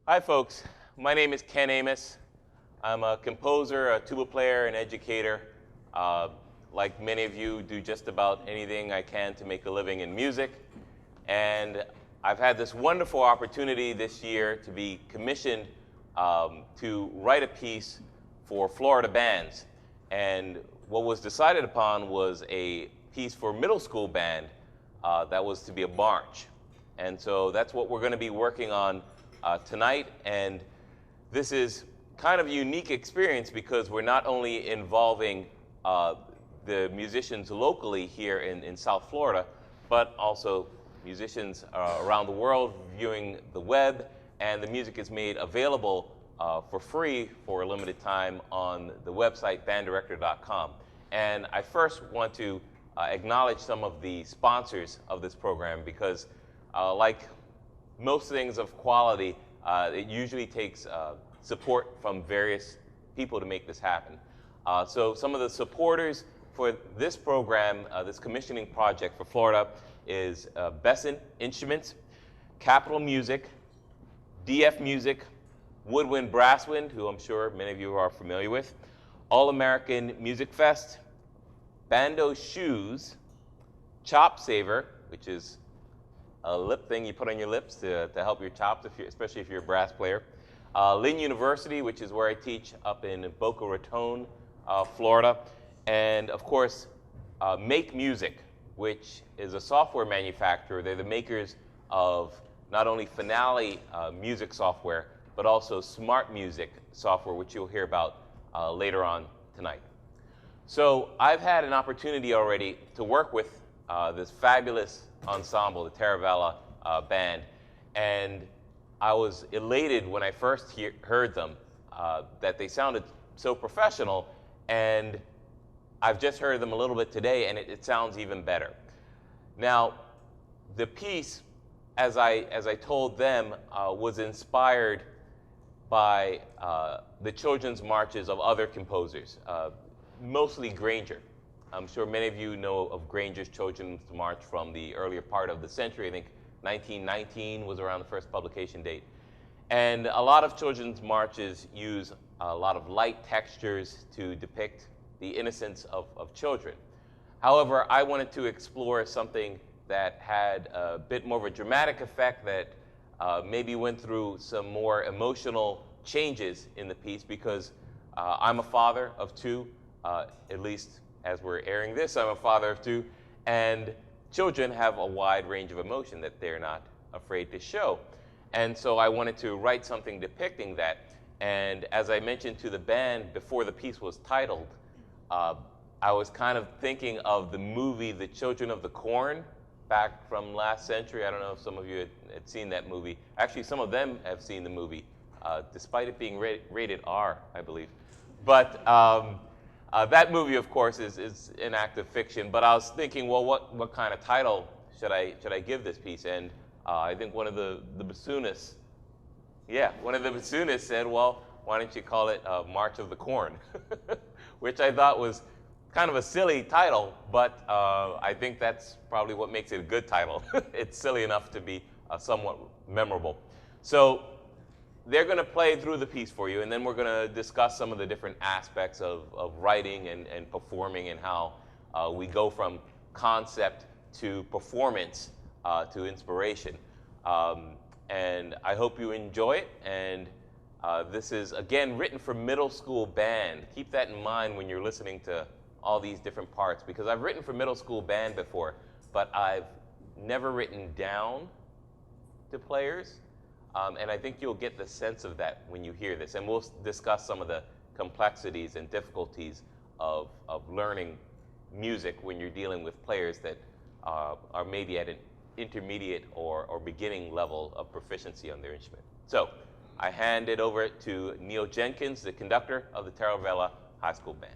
Hi folks, my name is Ken Amos. I'm a composer, a tuba player, and educator. Like many of you, do just about anything I can to make a living in music. And I've had this wonderful opportunity this year to be commissioned to write a piece for Florida bands. And what was decided upon was a piece for middle school band that was to be a march. And so that's what we're going to be working on tonight. And this is kind of a unique experience because we're not only involving the musicians locally here in South Florida, but also musicians around the world viewing the web, and the music is made available for free for a limited time on the website banddirector.com. And I first want to acknowledge some of the sponsors of this program because like most things of quality, it usually takes support from various people to make this happen. So some of the supporters for this program, this commissioning project for Florida, is Besson Instruments, Capitol Music, DF Music, Woodwind Brasswind, who I'm sure many of you are familiar with, All American Music Fest, Bando Shoes, Chop Saver, which is a lip thing you put on your lips to help your chops, especially if you're a brass player, Lynn University, which is where I teach up in Boca Raton, Florida, and of course, Make Music, which is a software manufacturer. They're the makers of not only Finale music software, but also Smart Music software, which you'll hear about later on tonight. So I've had an opportunity already to work with this fabulous ensemble, the Taravella band, and I was elated when I first heard them that they sounded so professional, and I've just heard them a little bit today, and it sounds even better. Now, the piece, as I told them, was inspired by the children's marches of other composers, mostly Granger. I'm sure many of you know of Granger's Children's March from the earlier part of the century. I think 1919 was around the first publication date. And a lot of children's marches use a lot of light textures to depict the innocence of children. However, I wanted to explore something that had a bit more of a dramatic effect, that maybe went through some more emotional changes in the piece, because I'm a father of two, at least as we're airing this, I'm a father of two, and children have a wide range of emotion that they're not afraid to show. And so I wanted to write something depicting that. And as I mentioned to the band before the piece was titled, I was kind of thinking of the movie The Children of the Corn back from last century. I don't know if some of you had seen that movie. Actually, some of them have seen the movie, despite it being rated R, I believe. But that movie, of course, is an act of fiction. But I was thinking, well, what kind of title should I give this piece? And I think one of the bassoonists, said, well, why don't you call it March of the Corn? Which I thought was kind of a silly title, but I think that's probably what makes it a good title. It's silly enough to be somewhat memorable. So they're going to play through the piece for you, and then we're going to discuss some of the different aspects of writing and performing, and how we go from concept to performance to inspiration. And I hope you enjoy it. And this is, again, written for middle school band. Keep that in mind when you're listening to all these different parts, because I've written for middle school band before, but I've never written down to players. And I think you'll get the sense of that when you hear this. And we'll discuss some of the complexities and difficulties of learning music when you're dealing with players that are maybe at an intermediate or beginning level of proficiency on their instrument. So I hand it over to Neil Jenkins, the conductor of the Taravella High School Band.